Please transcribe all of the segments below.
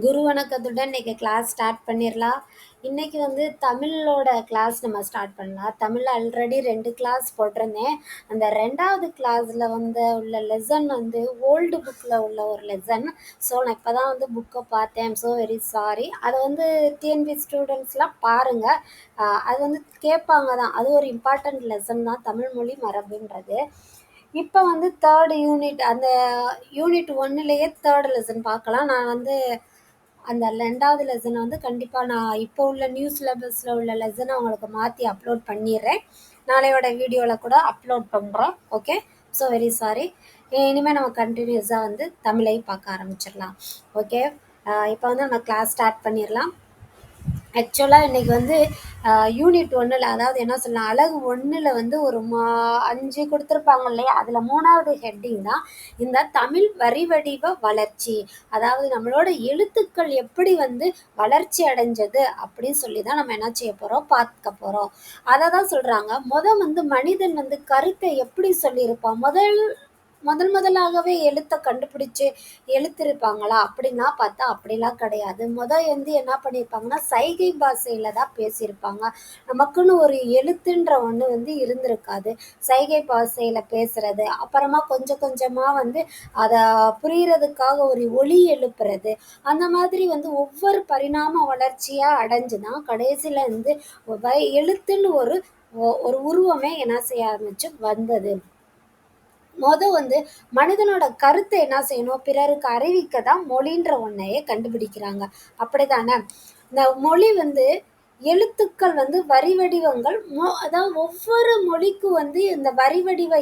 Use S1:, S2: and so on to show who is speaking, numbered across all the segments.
S1: குரு வணக்கத்துடன் இன்னைக்கு class start பண்ணிடலாம். இன்னைக்கு வந்து தமிழோட கிளாஸ் நம்ம ஸ்டார்ட் பண்ணலாம். தமிழ் ஆல்ரெடி 2 கிளாஸ் போட்டிருந்தேன். அந்த 2வது கிளாஸில் வந்து உள்ள லெசன் வந்து ஓல்டு புக்கில் உள்ள ஒரு லெசன். ஸோ நான் இப்போ தான் வந்து புக்கை பார்த்தேன். I'm so very sorry. அதை வந்து டிஎன்பி ஸ்டூடெண்ட்ஸ்லாம் பாருங்கள். அது வந்து கேட்பாங்க தான். அது ஒரு இம்பார்ட்டண்ட் லெசன் தான், தமிழ் மொழி மரபுன்றது. இப்போ வந்து தேர்டு யூனிட், அந்த யூனிட் 1லேயே தேர்டு லெசன் பார்க்கலாம். நான் வந்து அந்த 2வது லெசனை வந்து கண்டிப்பாக நான் இப்போ உள்ள நியூ சிலபஸில் உள்ள லெசனை உங்களுக்கு மாற்றி அப்லோட் பண்ணிடுறேன். நாளையோட வீடியோவில் கூட அப்லோட் பண்ணுறோம். Okay, so very sorry. இனிமேல் நம்ம கண்டினியூஸாக வந்து தமிழை பார்க்க ஆரம்பிச்சிடலாம். ஓகே, இப்போ வந்து நம்ம கிளாஸ் ஸ்டார்ட் பண்ணிடலாம். ஆக்சுவலாக இன்றைக்கி வந்து யூனிட் 1ல், அதாவது என்ன சொல்லலாம், அலகு 1ல் வந்து ஒரு 5 கொடுத்துருப்பாங்க இல்லையா, அதில் 3வது ஹெட்டிங் தான் இந்த தமிழ் வரிவடிவ வளர்ச்சி. அதாவது நம்மளோட எழுத்துக்கள் எப்படி வந்து வளர்ச்சி அடைஞ்சது அப்படின்னு சொல்லி தான் நம்ம என்ன செய்ய போகிறோம், பார்க்க போகிறோம். அதை தான் சொல்கிறாங்க. வந்து மனிதன் வந்து கருத்தை எப்படி சொல்லியிருப்பான், முதலாகவே எழுத்தை கண்டுபிடிச்சு எழுத்திருப்பாங்களா அப்படின்னா பார்த்தா அப்படிலாம் கிடையாது. வந்து என்ன பண்ணியிருப்பாங்கன்னா, சைகை பாஷையில தான் பேசியிருப்பாங்க. நமக்குன்னு ஒரு எழுத்துன்ற ஒன்று வந்து இருந்திருக்காது. சைகை பாஷையில பேசுறது, அப்புறமா கொஞ்சம் கொஞ்சமா வந்து அதை புரியறதுக்காக ஒரு ஒலி எழுப்புறது, அந்த மாதிரி வந்து ஒவ்வொரு பரிணாம வளர்ச்சியா அடைஞ்சுதான் கடைசியில வந்து எழுத்துன்னு ஒரு ஒரு உருவமே என்ன செய்ய ஆரம்பிச்சு வந்தது. வந்து மனிதனோட கருத்தை என்ன செய்யணும், பிறருக்கு அறிவிக்க தான் மொழின்ற ஒன்றையே கண்டுபிடிக்கிறாங்க. அப்படிதானே? இந்த மொழி வந்து எழுத்துக்கள் வந்து வரி வடிவங்கள், அதாவது ஒவ்வொரு மொழிக்கும் வந்து இந்த வரி வடிவ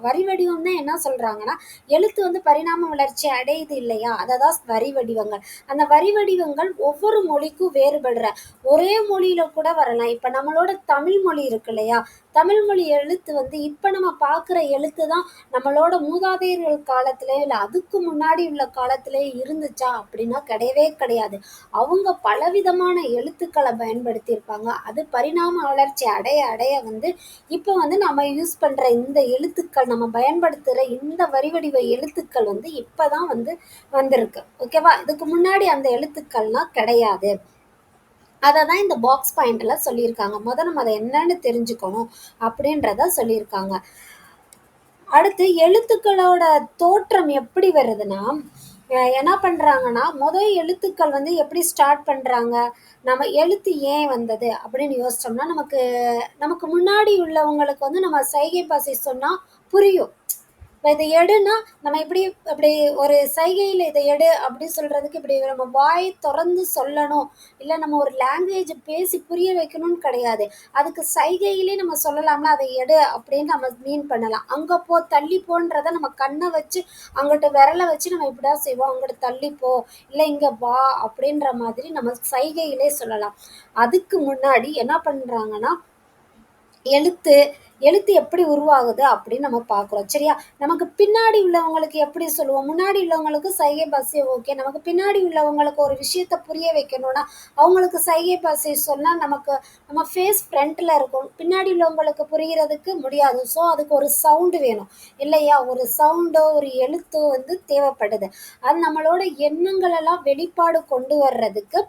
S1: வரி வடிவம் தான் என்ன சொல்றாங்கன்னா, எழுத்து வந்து பரிணாம வளர்ச்சி அடையுது இல்லையா, அதை தான் வரி வடிவங்கள். அந்த வரி வடிவங்கள் ஒவ்வொரு மொழிக்கும் வேறுபடுற ஒரே மொழியில கூட வரலாம். இப்ப நம்மளோட தமிழ் மொழி இருக்கு இல்லையா, தமிழ் மொழி எழுத்து வந்து இப்ப நம்ம பார்க்குற எழுத்து தான் நம்மளோட மூதாதையர்கள் காலத்திலே இல்லை அதுக்கு முன்னாடி உள்ள காலத்திலே இருந்துச்சா அப்படின்னா கிடையவே கிடையாது. அவங்க பலவிதமான எழுத்துக்களை பயன்படுத்தியிருப்பாங்க. அது பரிணாம வளர்ச்சி அடைய அடைய வந்து இப்போ வந்து நம்ம யூஸ் பண்ற இந்த எழுத்துக்கள், நம்ம பயன்படுத்துகிற இந்த வரிவடிவ எழுத்துக்கள் வந்து இப்பதான் வந்து வந்திருக்கு. ஓகேவா? இதுக்கு முன்னாடி அந்த எழுத்துக்கள்லாம் கிடையாது. அதை தான் இந்த பாக்ஸ் பாயிண்ட்ல சொல்லியிருக்காங்க. நம்ம அதை என்னன்னு தெரிஞ்சுக்கணும் அப்படின்றத சொல்லியிருக்காங்க. அடுத்து எழுத்துக்களோட தோற்றம் எப்படி வருதுன்னா, என்ன பண்றாங்கன்னா, எழுத்துக்கள் வந்து எப்படி ஸ்டார்ட் பண்றாங்க, நம்ம எழுத்து ஏன் வந்தது அப்படின்னு யோசிச்சோம்னா, நமக்கு முன்னாடி உள்ளவங்களுக்கு வந்து நம்ம சைகை பாஷை சொன்னா புரியும். இப்போ இதை எடுன்னா நம்ம இப்படி ஒரு சைகையில் இதை எடு அப்படி சொல்கிறதுக்கு இப்படி நம்ம வாய் திறந்து சொல்லணும், இல்லை நம்ம ஒரு லாங்குவேஜ் பேசி புரிய வைக்கணும்னு கிடையாது. அதுக்கு சைகையிலே நம்ம சொல்லலாம்னா, அதை எடு அப்படின்னு நம்ம மீன் பண்ணலாம். அங்கே போ, தள்ளி போன்றதை நம்ம கண்ணை வச்சு அங்கிட்ட விரலை வச்சு நம்ம இப்படிதான் செய்வோம், அங்கிட்ட தள்ளிப்போ, இல்லை இங்கே வா அப்படின்ற மாதிரி நம்ம சைகையிலே சொல்லலாம். அதுக்கு முன்னாடி என்ன பண்ணுறாங்கன்னா, எழுத்து எழுத்து எப்படி உருவாகுது அப்படின்னு நம்ம பார்க்குறோம். சரியா? நமக்கு பின்னாடி உள்ளவங்களுக்கு எப்படி சொல்லுவோம், முன்னாடி உள்ளவங்களுக்கு சைகை பாஷை ஓகே. நமக்கு பின்னாடி உள்ளவங்களுக்கு ஒரு விஷயத்த புரிய வைக்கணும்னா அவங்களுக்கு சைகை பாஷை சொன்னால் நம்ம ஃபேஸ் ஃப்ரண்ட்டில் இருக்கும், பின்னாடி உள்ளவங்களுக்கு புரிகிறதுக்கு முடியாது. ஸோ அதுக்கு ஒரு சவுண்டு வேணும் இல்லையா, ஒரு சவுண்டோ ஒரு எழுத்தோ வந்து தேவைப்படுது. அது நம்மளோட எண்ணங்களெல்லாம் வெளிப்பாடு கொண்டு வர்றதுக்கு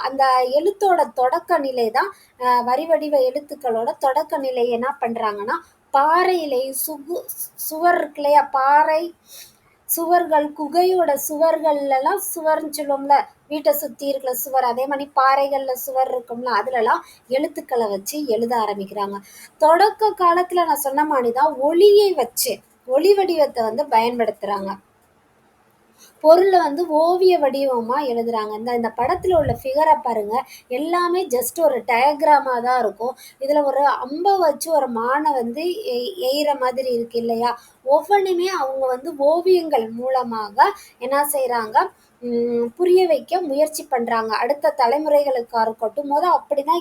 S1: அந்த எழுத்தோட தொடக்க நிலை தான் வரி வடிவ எழுத்துக்களோட தொடக்க நிலை என்ன பண்ணுறாங்கன்னா, பாறையிலே சுவர் இருக்கு இல்லையா, பாறை சுவர்கள், குகையோட சுவர்கள்லாம் சுவர்ன்னு சொல்லுவோம்ல, வீட்டை சுற்றி இருக்கிற சுவர், அதே மாதிரி பாறைகளில் சுவர் இருக்கும்ல, அதுலலாம் எழுத்துக்களை வச்சு எழுத ஆரம்பிக்கிறாங்க. தொடக்க காலத்தில் நான் சொன்ன மாதிரி தான் ஒளியை வச்சு ஒளி வடிவத்தை வந்து பயன்படுத்துகிறாங்க. பொருளை வந்து ஓவிய வடிவமாக எழுதுறாங்க. இந்த படத்தில் உள்ள ஃபிகரை பாருங்க, எல்லாமே ஜஸ்ட் ஒரு டயக்ராமாக தான் இருக்கும். இதில் ஒரு அம்பை வச்சு ஒரு மானை வந்து எய்கிற மாதிரி இருக்கு இல்லையா, ஒவ்வொன்றுமே அவங்க வந்து ஓவியங்கள் மூலமாக என்ன செய்கிறாங்க, புரிய வைக்க முயற்சி பண்ணுறாங்க. அடுத்த தலைமுறைகளுக்காக இருக்கட்டும், அப்படிதான்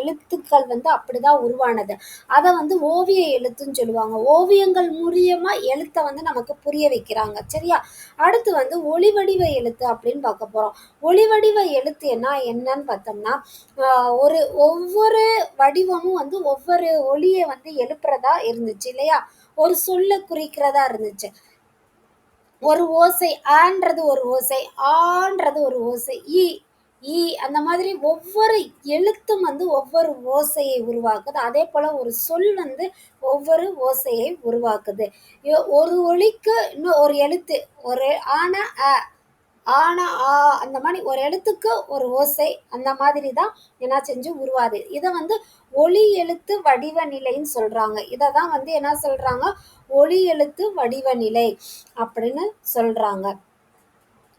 S1: எழுத்துக்கள் வந்து அப்படிதான் உருவானது. அதை வந்து ஓவிய எழுத்துன்னு சொல்லுவாங்க. ஓவியங்கள் மூலியமாக எழுத்தை வந்து நமக்கு புரிய வைக்கிறாங்க. சரியா? அடுத்து வந்து ஒளிவடிவ எழுத்து அப்படின்னு பார்க்க போகிறோம். ஒளிவடிவ எழுத்து என்னன்னு பார்த்தோம்னா, ஒவ்வொரு வடிவமும் வந்து ஒவ்வொரு ஒளியை வந்து எழுப்புறதா இருந்துச்சு இல்லையா, ஒரு சொல்ல குறிக்கிறதா இருந்துச்சு. ஒரு ஓசை ஆன்றது ஒரு ஓசை, ஆன்றது ஒரு ஓசை, ஈ அந்த மாதிரி ஒவ்வொரு எழுத்தும் வந்து ஒவ்வொரு ஓசையை உருவாக்குது. அதேபோல ஒரு சொல் வந்து ஒவ்வொரு ஓசையை உருவாக்குது. ஒரு ஒலிக்கு இன்னும் ஒரு எழுத்து, ஒரு ஆனா அ, ஆனா ஆ, அந்த மாரி ஒரு எழுத்துக்கு ஒரு ஓசை, அந்த மாதிரி தான் என்ன செஞ்சு உருவாது. இத வந்து ஒலி எழுத்து வடிவ நிலைன்னு சொல்றாங்க. இத தான் வந்து என்ன சொல்றாங்க? ஒலி எழுத்து வடிவ நிலை அப்படின்னு சொல்றாங்க.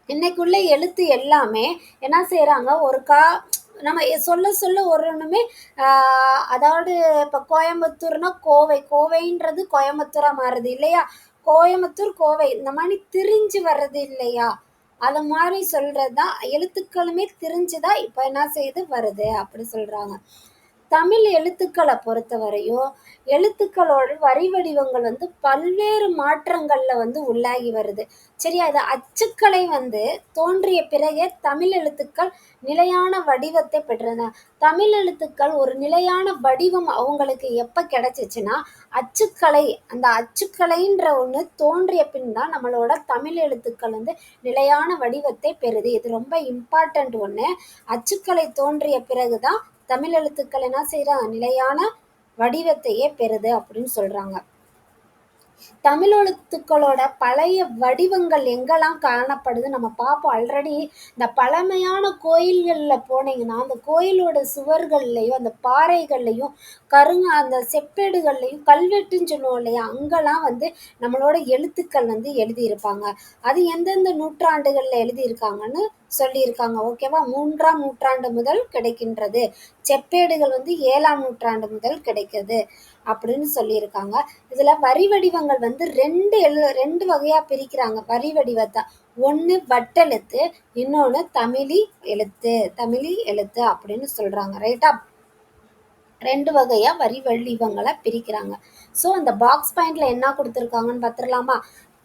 S1: இன்னைக்குள்ள எழுத்து எல்லாமே என்ன செய்றாங்க, ஒரு நம்ம சொல்ல சொல்ல ஒரு ஒண்ணுமே அதாவது இப்ப கோயம்புத்தூர்னா கோவை, கோவைன்றது கோயம்புத்தூரா மாறுது இல்லையா? கோயம்புத்தூர், கோவை இந்த மாரி திரிஞ்சு வர்றது இல்லையா? அது மாரி சொல்றது தான் எழுத்துக்களுமே திரிஞ்சு தான் இப்ப என்ன செய்யுது வருது அப்படி சொல்றாங்க. தமிழ் எழுத்துக்கள பொறுத்தவரையும், எழுத்துக்களோட வரி வடிவங்கள் வந்து பல்வேறு மாற்றங்கள்ல வந்து உள்ளாகி வருது. சரியா? இது அச்சுக்கலை வந்து தோன்றிய பிறகே தமிழ் எழுத்துக்கள் நிலையான வடிவத்தை பெற்றன. தமிழ் எழுத்துக்கள் ஒரு நிலையான வடிவம் அவங்களுக்கு எப்ப கிடைச்சுச்சுன்னா, அச்சுக்கலை அந்த அச்சுக்கலைன்ற ஒண்ணு தோன்றிய பின் தான் நம்மளோட தமிழ் எழுத்துக்கள் வந்து நிலையான வடிவத்தை பெறுது. இது ரொம்ப இம்பார்ட்டன்ட் ஒண்ணு. அச்சுக்கலை தோன்றிய பிறகு தான் தமிழ் எழுத்துக்கள் என்ன செய்றாங்க? நிலையான வடிவத்தையே பெறுது அப்படின்னு சொல்றாங்க. தமிழ் எழுத்துக்களோட பழைய வடிவங்கள் எங்கெல்லாம் காணப்படுது நம்ம பார்ப்போம். ஆல்ரெடி இந்த பழமையான கோயில்கள்ல போனீங்கன்னா, அந்த கோயிலோட சுவர்கள்லயும், அந்த பாறைகள்லயும், அந்த செப்பேடுகள்லயும் கல்வெட்டுன்னு சொல்லுவோம் இல்லையா? அங்கலாம் வந்து நம்மளோட எழுத்துக்கள் வந்து எழுதியிருப்பாங்க. அது எந்தெந்த நூற்றாண்டுகள்ல எழுதியிருக்காங்கன்னு சொல்லியிருக்காங்க. ஓகேவா? 3ஆம் நூற்றாண்டு முதல் கிடைக்கின்றது. செப்பேடுகள் வந்து 7ஆம் நூற்றாண்டு முதல் கிடைக்குது அப்படின்னு சொல்லியிருக்காங்க. இதுல வரி வடிவங்கள் வந்து 2 வகையா பிரிக்கிறாங்க வரி வடிவத்த. ஒண்ணு வட்டெழுத்து, இன்னொன்னு தமிழி எழுத்து அப்படின்னு சொல்றாங்க. ரைட்டா? 2 வகையா வரி வடிவங்கள பிரிக்கிறாங்க. ஸோ அந்த பாக்ஸ் பாயிண்ட்ல என்ன குடுத்துருக்காங்கன்னு பாத்துரலாமா?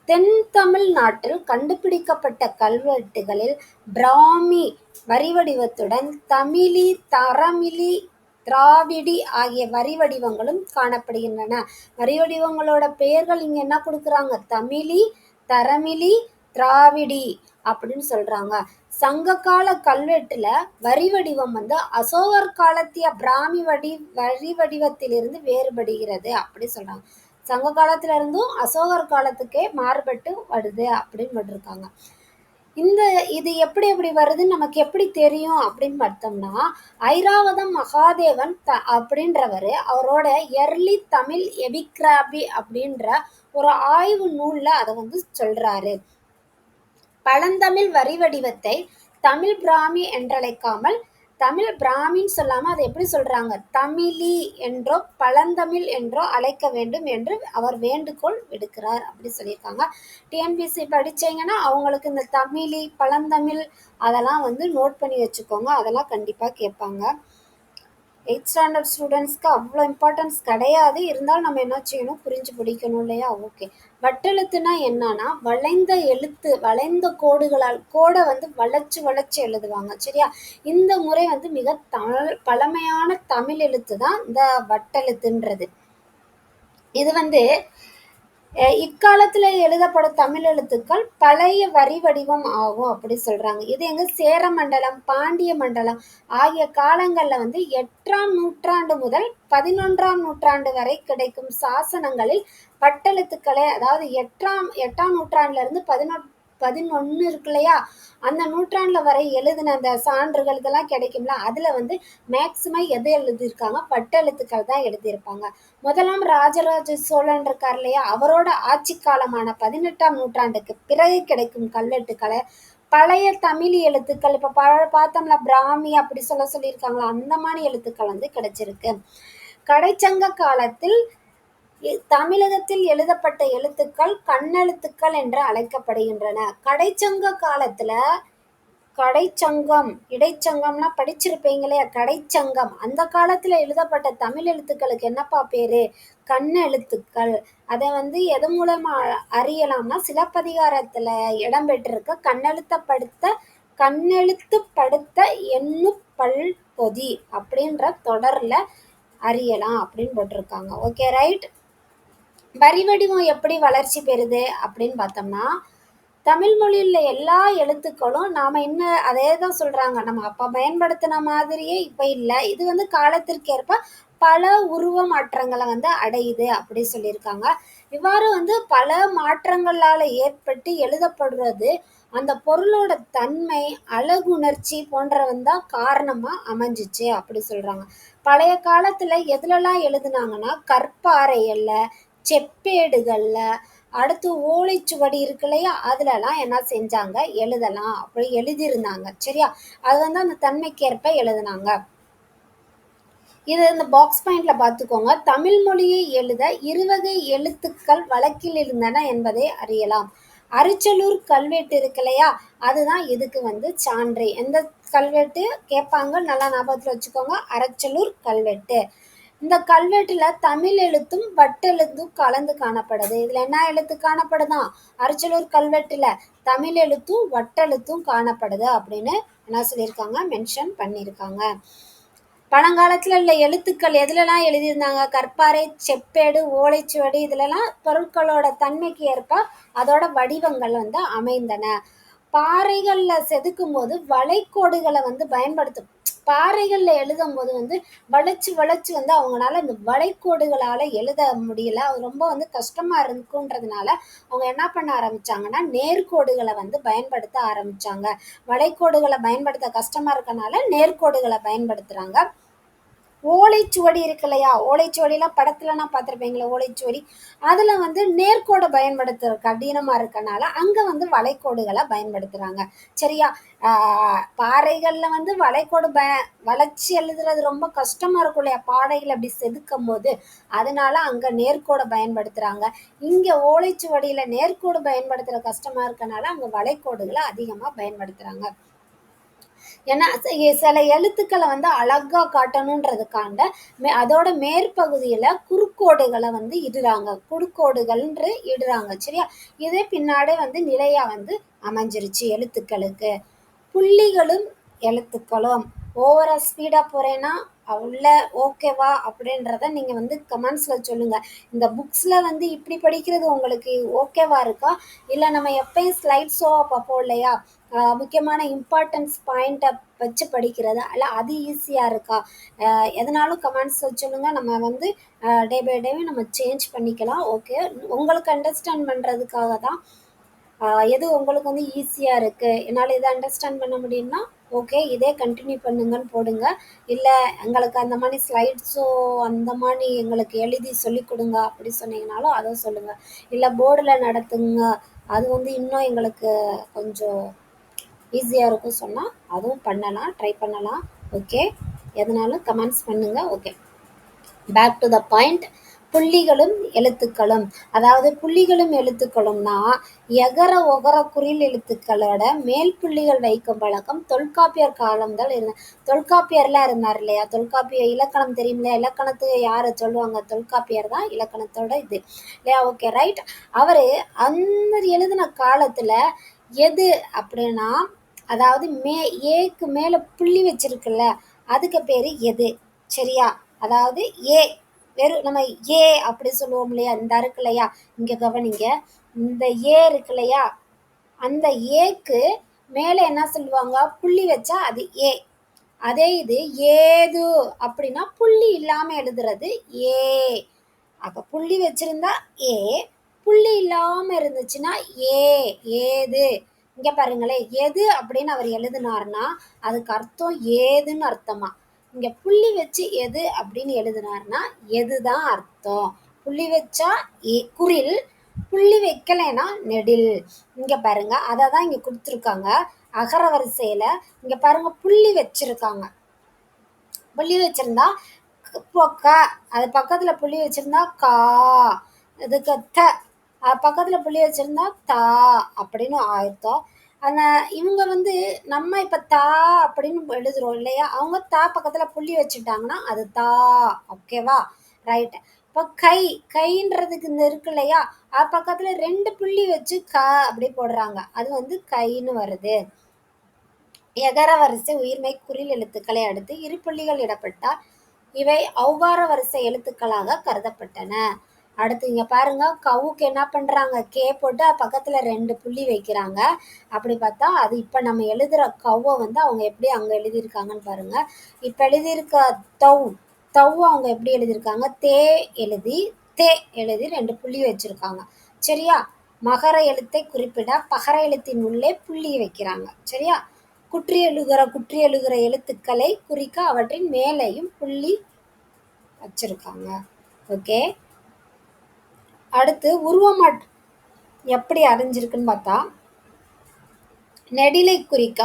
S1: தென் தமிழ்நாட்டில் கண்டுபிடிக்கப்பட்ட கல்வெட்டுகளில் பிராமி வரி வடிவத்துடன் தமிழி, தரமிழி, திராவிடி ஆகிய வரி வடிவங்களும் காணப்படுகின்றன. வரி வடிவங்களோட பெயர்கள் இங்க என்ன குடுக்குறாங்க? தமிழி, தரமிழி, திராவிடி அப்படின்னு சொல்றாங்க. சங்ககால கல்வெட்டுல வரி வடிவம் வந்து அசோகர் காலத்திய பிராமி வரி வடிவத்திலிருந்து வேறுபடுகிறது அப்படி சொல்றாங்க. சங்க காலத்துல இருந்தும் அசோகர் காலத்துக்கே மாறுபட்டு வருது அப்படின்னு போட்டிருக்காங்க. இது எப்படி எப்படி வருதுன்னு நமக்கு எப்படி தெரியும் அப்படின்னு பார்த்தோம்னா, ஐராவதம் மகாதேவன் அப்படின்றவரு அவரோட எர்லி தமிழ் எபிகிராபி அப்படின்ற ஒரு ஆய்வு நூல்ல அதை வந்து சொல்றாரு. பழந்தமிழ் வரி வடிவத்தை தமிழ் பிராமி என்றழைக்காமல் தமிழ் பிராமின்னு சொல்லாம அதை எப்படி சொல்றாங்க? தமிழி என்றோ பழந்தமிழ் என்றோ அழைக்க வேண்டும் என்று அவர் வேண்டுகோள் விடுக்கிறார் அப்படி சொல்லியிருக்காங்க. டிஎன்பிஎஸ்சி படிச்சீங்கன்னா அவங்களுக்கு இந்த தமிழி, பழந்தமிழ் அதெல்லாம் வந்து நோட் பண்ணி வச்சுக்கோங்க. அதெல்லாம் கண்டிப்பா கேட்பாங்க. 8th ஸ்டாண்டர்ட் ஸ்டூடெண்ட்ஸ்க்கு அவ்வளோ இம்பார்ட்டன்ஸ் கிடையாது. இருந்தாலும் நம்ம என்ன செய்யணும்? புரிஞ்சு படிக்கணும் இல்லையா? ஓகே. வட்டெழுத்துனா என்னன்னா, வளைந்த எழுத்து, வளைந்த கோடை வந்து வளைச்சு வளைச்சு எழுதுவாங்க. சரியா? இந்த முறை வந்து மிக பழமையான தமிழ் எழுத்து தான் இந்த வட்டெழுத்துன்றது. இது வந்து இக்காலத்துல எழுதப்படும் தமிழ் எழுத்துக்கள் பழைய வரி வடிவம் ஆகும் அப்படி சொல்றாங்க. இது எங்க சேர மண்டலம், பாண்டிய மண்டலம் ஆகிய காலங்கள்ல வந்து 8ஆம் நூற்றாண்டு முதல் 11ஆம் நூற்றாண்டு வரை கிடைக்கும் சாசனங்களில் வட்டெழுத்துக்களை அதாவது 8ஆம் நூற்றாண்டுல இருந்து 11 இருக்கு இல்லையா? அந்த நூற்றாண்டுல வரை எழுதின அந்த சான்றுகள் இதெல்லாம் கிடைக்கும்ல, அதுல வந்து மேக்சிமம் எது எழுதியிருக்காங்க? வட்டெழுத்துக்கள் தான் எழுதியிருப்பாங்க. முதலாம் ராஜராஜ சோழன் இருக்கார் இல்லையா? அவரோட ஆட்சி காலமான 18ஆம் நூற்றாண்டுக்கு பிறகு கிடைக்கும் கல்வெட்டுக்களை பழைய தமிழ் எழுத்துக்கள் இப்ப பார்த்தோம்ல பிராமி அப்படி சொல்லியிருக்காங்களா? அந்த மாதிரி எழுத்துக்கள் வந்து கிடைச்சிருக்கு. கடைச்சங்க காலத்தில் தமிழகத்தில் எழுதப்பட்ட எழுத்துக்கள் கண்ணெழுத்துக்கள் என்று அழைக்கப்படுகின்றன. கடைச்சங்க காலத்துல கடைச்சங்கம், இடைச்சங்கம்லாம் படிச்சிருப்பீங்களே கடைச்சங்கம். அந்த காலத்துல எழுதப்பட்ட தமிழ் எழுத்துக்களுக்கு என்னப்பா பேரு? கண்ணெழுத்துக்கள். அதை வந்து எது மூலமா அறியலாம்னா, சிலப்பதிகாரத்துல இடம்பெற்றிருக்க கண்ணெழுத்துப்படுத்த எண்ணு பல்பொதி அப்படின்ற தொடர்ல அறியலாம் அப்படின்னு போட்டிருக்காங்க. Okay right. வரி வடிவம் எப்படி வளர்ச்சி பெறுது அப்படின்னு பார்த்தோம்னா, தமிழ் மொழியில எல்லா எழுத்துக்களும் நாம இன்னும் அதே தான் சொல்றாங்க. நம்ம அப்ப பயன்படுத்தின மாதிரியே இப்ப இல்ல. இது வந்து காலத்திற்கேற்ப பல உருவ மாற்றங்கள வந்து அடையுது அப்படி சொல்லியிருக்காங்க. இவ்வாறு வந்து பல மாற்றங்களால ஏற்பட்டு எழுதப்படுறது, அந்த பொருளோட தன்மை, அழகுணர்ச்சி போன்றவன் தான் காரணமா அமைஞ்சுச்சு அப்படி சொல்றாங்க. பழைய காலத்துல எதுலலாம் எழுதுனாங்கன்னா, கற்பாறைகள்ல, செப்பேடுகள்ல, அடுத்து ஓலைச்சுவடி இருக்கு இல்லையா? அதுலலாம் என்ன செஞ்சாங்க? எழுதலாம். அப்படி எழுதியிருந்தாங்க. சரியா? அது வந்து அந்த தன்மைக்கேற்ப எழுதுனாங்க. இது இந்த பாக்ஸ் பாயிண்ட்ல பார்த்துக்கோங்க. தமிழ் மொழியை எழுத இருவகை எழுத்துக்கள் வழக்கில் இருந்தன என்பதை அறியலாம். அரிச்சலூர் கல்வெட்டு இருக்கு இல்லையா? அதுதான் இதுக்கு வந்து சான்று. எந்த கல்வெட்டு கேட்பாங்க, நல்லா ஞாபகத்துல வச்சுக்கோங்க. அரிச்சலூர் கல்வெட்டு. இந்த கல்வெட்டுல தமிழ் எழுத்தும் வட்டெழுத்தும் கலந்து காணப்படுது. இதுல என்ன எழுத்து காணப்படுதாம்? அரிச்சலூர் கல்வெட்டுல தமிழ் எழுத்தும் வட்டெழுத்தும் காணப்படுது அப்படின்னு என்ன சொல்லியிருக்காங்க? மென்ஷன் பண்ணியிருக்காங்க. பழங்காலத்துல உள்ள எழுத்துக்கள் எதுலலாம் எழுதியிருந்தாங்க? கற்பாறை, செப்பேடு, ஓலைச்சுவடி இதுலலாம் பொருட்களோட தன்மைக்கு ஏற்ப அதோட வடிவங்கள் வந்து அமைந்தன. பாறைகள்ல செதுக்கும்போது வளைகோடுகளை வந்து பயன்படுத்தும். பாறைகள்ல எழுதும்போது வந்து வளைச்சு வளைச்சு வந்து அவங்களால இந்த வளைகோடுகளால எழுத முடியல. அது ரொம்ப வந்து கஷ்டமா இருக்குன்றதுனால அவங்க என்ன பண்ண ஆரம்பிச்சாங்கன்னா, நேர்கோடுகளை வந்து பயன்படுத்த ஆரம்பிச்சாங்க. வளைகோடுகளை பயன்படுத்த கஷ்டமா இருக்கனால நேர்கோடுகளை பயன்படுத்துறாங்க. ஓலைச்சுவடி இருக்கு இல்லையா? ஓலைச்சுவடிலாம் படத்துலலாம் பார்த்துருப்பீங்களா? ஓலைச்சுவடி. அதில் வந்து நேர்கோடை பயன்படுத்துற கடினமாக இருக்கனால அங்கே வந்து வளைகோடுகளை பயன்படுத்துகிறாங்க. சரியா? பாறைகளில் வந்து வளைகோடு வளைச்சி எழுதுறது ரொம்ப கஷ்டமாக இருக்கும் இல்லையா? பாறைகள் அப்படி செதுக்கும் போது அதனால அங்கே நேர்கோடை பயன்படுத்துகிறாங்க. இங்கே ஓலைச்சுவடியில் நேர்கோடு பயன்படுத்துகிற கஷ்டமாக இருக்கனால அங்கே வளைகோடுகளை அதிகமாக பயன்படுத்துகிறாங்க. ஏன்னா சில எழுத்துக்களை வந்து அழகா காட்டணுன்றதுக்காண்ட அதோட மேற்பகுதியில குறுக்கோடுகளை வந்து இடுறாங்க. குறுக்கோடுகள்ன்று இடுறாங்க. சரியா? இதே பின்னாடி வந்து நிலையா வந்து அமைஞ்சிருச்சு எழுத்துக்களுக்கு. புள்ளிகளும் எழுத்துக்களும் ஓவரா ஸ்பீடா போறேன்னா உள்ள ஓகேவா அப்படின்றத நீங்க வந்து கமெண்ட்ஸ்ல சொல்லுங்க. இந்த புக்ஸ்ல வந்து இப்படி படிக்கிறது உங்களுக்கு ஓகேவா இருக்கா? இல்ல நம்ம எப்பயும் ஸ்லைட் ஷோவா பார்ப்போம் இல்லையா? முக்கியமான இம்பார்ட்டன்ஸ் பாயிண்ட்டை வச்சு படிக்கிறது அல்ல அது ஈஸியாக இருக்கா? எதனாலும் கமெண்ட்ஸில் சொல்லுங்க. நம்ம வந்து டே பை டே நம்ம சேஞ்ச் பண்ணிக்கலாம். ஓகே, உங்களுக்கு அண்டர்ஸ்டாண்ட் பண்ணுறதுக்காக தான். எது உங்களுக்கு வந்து ஈஸியாக இருக்குது, என்னால் இதை அண்டர்ஸ்டாண்ட் பண்ண முடியும்னா ஓகே இதே கண்டினியூ பண்ணுங்கன்னு போடுங்க. இல்லை எங்களுக்கு அந்த மாதிரி ஸ்லைட்ஸோ அந்த மாதிரி எங்களுக்கு எழுதி சொல்லி கொடுங்க அப்படி சொன்னீங்கனாலும் அதை சொல்லுங்கள். இல்லை போர்டில் நடத்துங்க, அது வந்து இன்னும் எங்களுக்கு கொஞ்சம் ஈஸியாக இருக்கும் சொன்னால் அதுவும் பண்ணலாம், ட்ரை பண்ணலாம். ஓகே, எதனாலும் கமெண்ட்ஸ் பண்ணுங்கள். Okay, back to the point. புள்ளிகளும் எழுத்துக்களும், அதாவது புள்ளிகளும் எழுத்துக்களும்னா எகர ஒகர குறில் எழுத்துக்களோட மேல் புள்ளிகள் வைக்கும் பழக்கம் தொல்காப்பியர் காலங்கள் இருந்த. தொல்காப்பியர்லாம் இருந்தார் இல்லையா? தொல்காப்பிய இலக்கணம் தெரியும் இல்லையா? இலக்கணத்துக்கு யாரை சொல்லுவாங்க? தொல்காப்பியர் தான் இலக்கணத்தோட இது இல்லையா? Okay, right. அவரு அந்த எழுதின காலத்துல எது அப்படின்னா, அதாவது ஏக்கு மேல புள்ளி வச்சிருக்குல்ல அதுக்கு பேரு எது. சரியா? அதாவது ஏ வெறும் நம்ம ஏ அப்படி சொல்லுவோம் இல்லையா? இந்த இருக்கு இல்லையா? இங்க கவனிங்க. இந்த ஏ இருக்கு இல்லையா? அந்த ஏக்கு மேல என்ன சொல்லுவாங்க? புள்ளி வச்சா அது ஏ. அதே இது ஏது அப்படின்னா புள்ளி இல்லாம எழுதுறது ஏ. அப்ப புள்ளி வச்சிருந்தா ஏ, புள்ளி இல்லாம இருந்துச்சுன்னா ஏ. ஏது. இங்க பாருங்களேன், எது அப்படின்னு அவர் எழுதினார்னா அதுக்கு அர்த்தம் ஏதுன்னு அர்த்தமா. இங்க புள்ளி வச்சு எது அப்படின்னு எழுதினார்னா எதுதான் அர்த்தம். புள்ளி வச்சா குறில், புள்ளி வைக்கலைன்னா நெடில். இங்க பாருங்க, அதை தான் இங்க கொடுத்துருக்காங்க அகர வரிசையில. இங்க பாருங்க புள்ளி வச்சிருக்காங்க. புள்ளி வச்சிருந்தா க, அது பக்கத்துல புள்ளி வச்சிருந்தா கா, இதுக்கு த, அது பக்கத்துல புள்ளி வச்சிருந்தா தா அப்படின்னு ஆயிர்த்தோம். அந்த இவங்க வந்து நம்ம இப்ப தா அப்படின்னு எழுதுறோம் இல்லையா? அவங்க தா பக்கத்துல புள்ளி வச்சுட்டாங்கன்னா அது தா. ஓகேவா? ரைட். இப்போ கை, கைன்றதுக்கு இந்த இருக்கு இல்லையா? அது பக்கத்துல 2 புள்ளி வச்சு க அப்படி போடுறாங்க, அது வந்து கைன்னு வருது. எகர வரிசை உயிர்மெய் குறில் எழுத்துக்களை அடுத்து இரு புள்ளிகள் இடப்பட்டால் இவை ஔகார வரிசை எழுத்துக்களாக கருதப்பட்டன. அடுத்து இங்க பாருங்க, கவுக்கு என்ன பண்றாங்க, கே போட்டு அது பக்கத்துல 2 புள்ளி வைக்கிறாங்க. அப்படி பார்த்தா, அது இப்ப நம்ம எழுதுற கவ்வ வந்து அவங்க எப்படி அங்க எழுதியிருக்காங்கன்னு பாருங்க. இப்ப எழுதியிருக்க தவ், அவங்க எப்படி எழுதியிருக்காங்க, தே எழுதி, தே எழுதி 2 புள்ளி வச்சிருக்காங்க. சரியா? மகர எழுத்தை குறிப்பிட பகர எழுத்தின் உள்ளே புள்ளி வைக்கிறாங்க. சரியா? குற்றியலுகிற எழுத்துக்களை குறிக்க அவற்றின் மேலேயும் புள்ளி வச்சிருக்காங்க. ஓகே. அடுத்து உருவமட் எப்படி அறிஞ்சிருக்குன்னு பார்த்தா, நெடிலை குறிக்க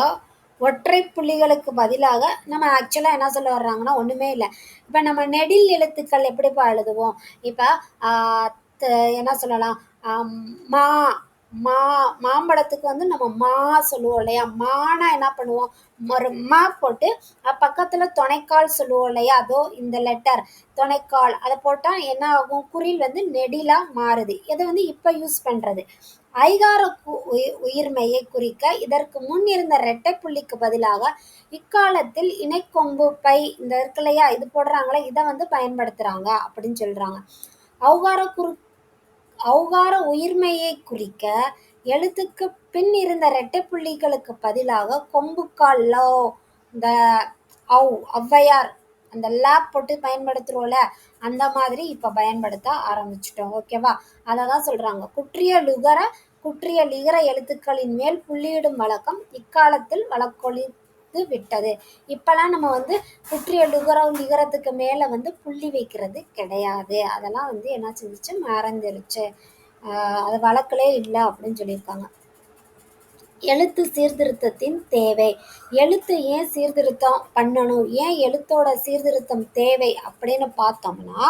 S1: ஒற்றை புள்ளிகளுக்கு பதிலாக நம்ம ஆக்சுவலா என்ன சொல்ல வர்றாங்கன்னா ஒண்ணுமே இல்லை. இப்ப நம்ம நெடில் எழுத்துக்கள் எப்படிப்பா எழுதுவோம்? இப்ப என்ன சொல்லலாம், ஆம், மா மா மாம்பழத்துக்கு வந்து நம்ம மா சொல்லுவோம் இல்லையா? மானா என்ன பண்ணுவோம், ஒரு மா போட்டு பக்கத்துல துணைக்கால் சொல்லுவோம் இல்லையா? அதோ இந்த லெட்டர் துணைக்கால் அதை போட்டா என்ன ஆகும், குறில் வந்து நெடிலா மாறுது. இதை வந்து இப்ப யூஸ் பண்றது. ஐகார உயிர்மெய்யை குறிக்க இதற்கு முன் இருந்த இரட்டை புள்ளிக்கு பதிலாக இக்காலத்தில் இணைக்கொம்பு பை இந்த இருக்கு இல்லையா, இது போடுறாங்களே, இதை வந்து பயன்படுத்துறாங்க அப்படின்னு சொல்றாங்க. ஔகார ஔகார உயிர்மெய்யை குறிக்க எழுத்துக்கு பின் இருந்த இரட்டை புள்ளிகளுக்கு பதிலாக கொம்புக்கால் லோ, இந்த ஔவையார் அந்த லேப் போட்டு பயன்படுத்துறோம்ல, அந்த மாதிரி இப்ப பயன்படுத்த ஆரம்பிச்சிட்டோம். ஓகேவா? அததான் சொல்றாங்க, குற்றிய லிகர எழுத்துக்களின் மேல் புள்ளியிடும் வழக்கம் இக்காலத்தில் வழக்கொழிந்து விட்டது. இப்பெல்லாம் நம்ம வந்து குற்றிய லிகரத்துக்கு மேல வந்து புள்ளி வைக்கிறது கிடையாது. அதெல்லாம் வந்து என்ன செஞ்சுச்சு, மறந்துருச்சு. அது வழக்கிலே இல்லை அப்படின்னு சொல்லியிருக்காங்க. எழுத்து சீர்திருத்தத்தின் தேவை. எழுத்து ஏன் சீர்திருத்தம் பண்ணணும், ஏன் எழுத்தோட சீர்திருத்தம் தேவை அப்படின்னு பார்த்தோம்னா,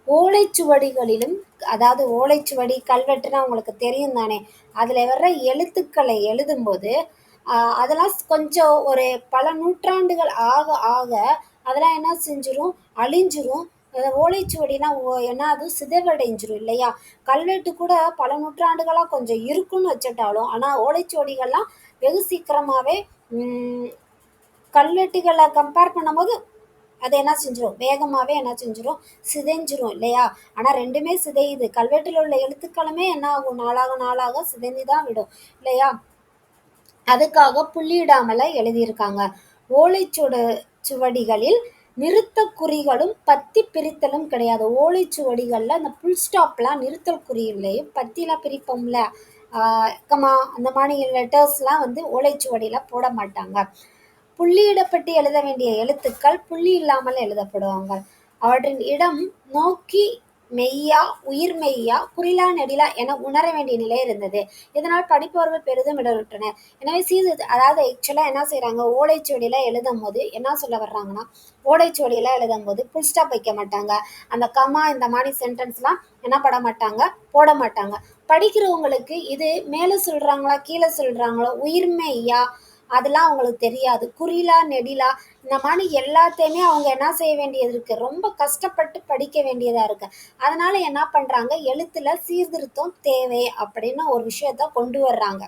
S1: ஓலைச்சுவடிகளிலும், அதாவது ஓலைச்சுவடி கல்வெட்டுனா உங்களுக்கு தெரியும் தானே, அதில் வர்ற எழுத்துக்களை எழுதும்போது அதெல்லாம் கொஞ்சம் ஒரு பல நூற்றாண்டுகள் ஆக ஆக அதெல்லாம் என்ன செஞ்சிரும், அழிஞ்சிரும். ஓலைச்சுவடினா என்ன, அது சிதைவடைஞ்சிரும் இல்லையா? கல்வெட்டு கூட பல நூற்றாண்டுகளாக கொஞ்சம் இருக்குன்னு வச்சுட்டாலும், ஆனால் ஓலைச்சுவடிகள்லாம் வெகு சீக்கிரமாகவே கல்வெட்டுகளை கம்பேர் பண்ணும்போது அது என்ன செஞ்சிரும், வேகமாகவே என்ன செஞ்சிரும், சிதைஞ்சிரும் இல்லையா? ஆனால் ரெண்டுமே சிதையுது. கல்வெட்டில் உள்ள எழுத்துக்களுமே என்ன ஆகும், நாளாக நாளாக சிதைந்து தான் விடும் இல்லையா? அதுக்காக புள்ளியிடாமல எழுதியிருக்காங்க. சுவடிகளில் நிறுத்த குறிகளும் பத்தி பிரித்தலும் கிடையாது. ஓலைச்சுவடிகளில் அந்த புல் ஸ்டாப்லாம் நிறுத்தல் குறியிலையும் பத்திலாம் பிரிப்போம்ல, கமா அந்த மாதிரி லெட்டர்ஸ்லாம் வந்து ஓலைச்சுவடியில் போட மாட்டாங்க. புள்ளியிடப்பட்டு எழுத வேண்டிய எழுத்துக்கள் புள்ளி இல்லாமல் எழுதப்படுவாங்க. அவற்றின் இடம் நோக்கி மெய்யா, உயிர் மெய்யா, குறிலா நெடிலா என உணர வேண்டிய நிலை இருந்தது. இதனால் படிப்பவர்கள் பெரிதும் இடர்விட்டனர். எனவே அதாவது ஆக்சுவலா என்ன செய்யறாங்க, ஓலைச்சுவடியில எழுதும் போது என்ன சொல்ல வர்றாங்கன்னா, ஓலைச்சுவடியில எழுதும் போது புல் ஸ்டாப் வைக்க மாட்டாங்க. அந்த கமா இந்த மாதிரி சென்டென்ஸ்லாம் என்ன பட மாட்டாங்க, போட மாட்டாங்க. படிக்கிறவங்களுக்கு இது மேலே சொல்றாங்களா கீழே சொல்றாங்களோ, உயிர்மெய்யா அதெல்லாம் அவங்களுக்கு தெரியாது. குறிலா நெடிலா இந்த மாதிரி எல்லாத்தையுமே அவங்க என்ன செய்ய வேண்டியது இருக்கு, ரொம்ப கஷ்டப்பட்டு படிக்க வேண்டியதா இருக்கு. அதனால என்ன பண்றாங்க, எழுத்துல சீர்திருத்தம் தேவை அப்படின்னு ஒரு விஷயத்த கொண்டு வர்றாங்க.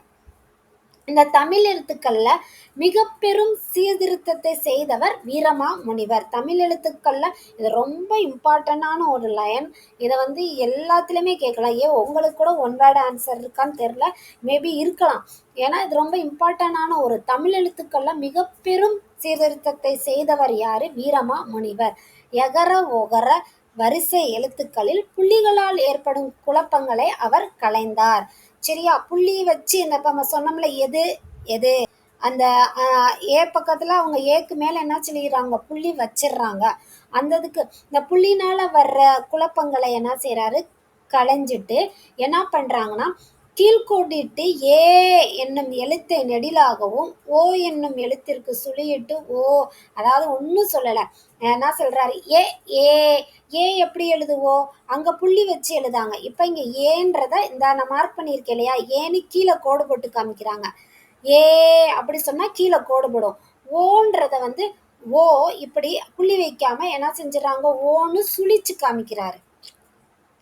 S1: இந்த தமிழ் எழுத்துக்கள்ல மிக பெரும் சீர்திருத்தத்தை செய்தவர் வீரமா முனிவர். தமிழ் எழுத்துக்கள்ல இது ரொம்ப இம்பார்ட்டண்டான ஒரு லைன். இதை வந்து எல்லாத்துலேயுமே கேட்கலாம். ஏன் உங்களுக்கு கூட ஒன் வேர்டு ஆன்சர் இருக்கான்னு தெரில, மேபி இருக்கலாம். ஏன்னா இது ரொம்ப இம்பார்ட்டண்டான ஒரு தமிழ் எழுத்துக்கள்ல மிக பெரும் சீர்திருத்தத்தை செய்தவர் யாரு, வீரமா முனிவர். எகர ஒகர வரிசை எழுத்துக்களில் புள்ளிகளால் ஏற்படும் குழப்பங்களை அவர் களைந்தார். சரியா? புள்ளி வச்சு இந்த நம்ம சொன்னோம்ல, எது எது அந்த ஏ பக்கத்துல அவங்க ஏக்கு மேல என்ன சொல்லிடுறாங்க, புள்ளி வச்சிடுறாங்க. அந்த இதுக்கு இந்த புள்ளினால வர்ற குழப்பங்களை என்ன செய்யறாரு, களைஞ்சிட்டு என்ன பண்றாங்கன்னா, கீழ்கோடிட்டு ஏ என்னும் எழுத்தை நெடிலாகவும் ஓ என்னும் எழுத்திற்கு சுழியிட்டு ஓ, அதாவது ஒன்றும் சொல்லலை, என்ன சொல்றாரு, ஏ ஏ ஏ எப்படி எழுதுவோம், அங்க புள்ளி வச்சு எழுதாங்க. இப்ப இங்க ஏன்றத இந்த நான் மார்க் பண்ணியிருக்கேன் இல்லையா, ஏன்னு கீழே கோடு போட்டு காமிக்கிறாங்க. ஏ அப்படி சொன்னா கீழே கோடு போடும். ஓன்றத வந்து ஓ இப்படி புள்ளி வைக்காம என்ன செஞ்சுறாங்க, ஓன்னு சுழிச்சு காமிக்கிறாரு.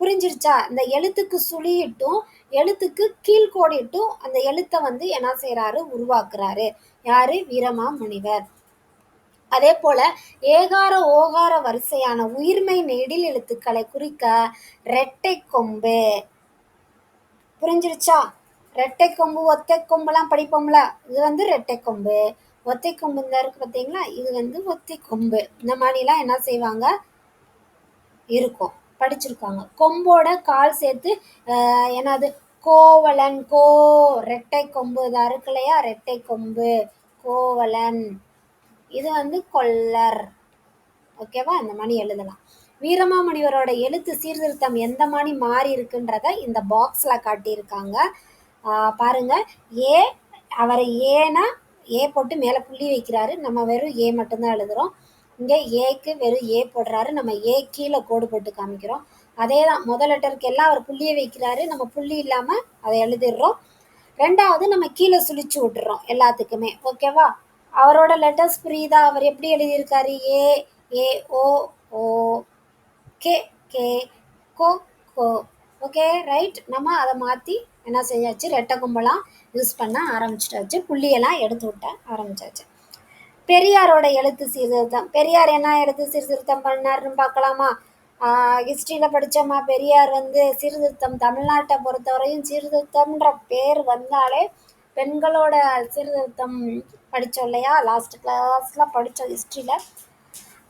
S1: புரிஞ்சிருச்சா? இந்த எழுத்துக்கு சுழியிட்டும் எழுத்துக்கு கீழ்கோடிட்டும் அந்த எழுத்தை வந்து என்ன செய்யறாரு, உருவாக்குறாரு. யாரு, வீரமா முனிவர். அதே போல ஏகார ஓகார வரிசையான உயிர்மெய் நெடில் எழுத்துக்களை குறிக்க ரெட்டை கொம்பு. புரிஞ்சிருச்சா? ரெட்டை கொம்பு ஒத்தை கொம்புலாம் படிப்போம்ல, இது வந்து ரெட்டை கொம்பு. ஒத்தை கொம்பு இந்த இருக்கு பார்த்தீங்களா, இது வந்து ஒத்தை கொம்பு. இந்த மாதிரிலாம் என்ன செய்வாங்க, இருக்கும், படிச்சிருக்காங்க. கொம்போட கால் சேர்த்து என்னது, கோவலன், ரெட்டை கொம்பு இதாக இருக்கு இல்லையா, ரெட்டை கொம்பு, கோவலன். இது வந்து கொல்லர். ஓகேவா, இந்த மாதிரி எழுதலாம். வீரமாமுனிவரோட எழுத்து சீர்திருத்தம் எந்த மாதிரி மாறி இருக்குன்றத இந்த பாக்ஸில் காட்டியிருக்காங்க. பாருங்க, ஏ, அவரை ஏன்னா ஏ போட்டு மேலே புள்ளி வைக்கிறாரு, நம்ம வெறும் ஏ மட்டும்தான் எழுதுகிறோம். இங்கே ஏக்கு வெறும் ஏ போடுறாரு, நம்ம ஏ கீழே கோடு போட்டு காமிக்கிறோம். அதே தான், முதல் லெட்டருக்கு எல்லாம் அவர் புள்ளியை வைக்கிறாரு, நம்ம புள்ளி இல்லாமல் அதை எழுதிடுறோம். ரெண்டாவது நம்ம கீழே சுழிச்சு விட்டுறோம் எல்லாத்துக்குமே. ஓகேவா, அவரோட லெட்டர்ஸ் புரியுதா, அவர் எப்படி எழுதியிருக்காரு, ஏ, ஏ, ஓ, ஓ, கே, கே, கோ, கோ. ஓகே ரைட், நம்ம அதை மாற்றி என்ன செஞ்சாச்சு, ரெட்டை கும்பலாம் யூஸ் பண்ண ஆரம்பிச்சிட்டாச்சு, புள்ளியெல்லாம் எடுத்து விட்ட ஆரம்பிச்சாச்சு. பெரியாரோட எழுத்து சீர்திருத்தம். பெரியார் என்ன எழுத்து சீர்திருத்தம் பண்ணாருன்னு பார்க்கலாமா? ஹிஸ்ட்ரியில் படித்தோமா, பெரியார் வந்து சீர்திருத்தம், தமிழ்நாட்டை பொறுத்தவரையும் சீர்திருத்தம்ன்ற பேர் வந்தாலே பெண்களோட சீர்திருத்தம் படித்தோம் இல்லையா, லாஸ்ட் கிளாஸில் படித்தோம் ஹிஸ்ட்ரியில்.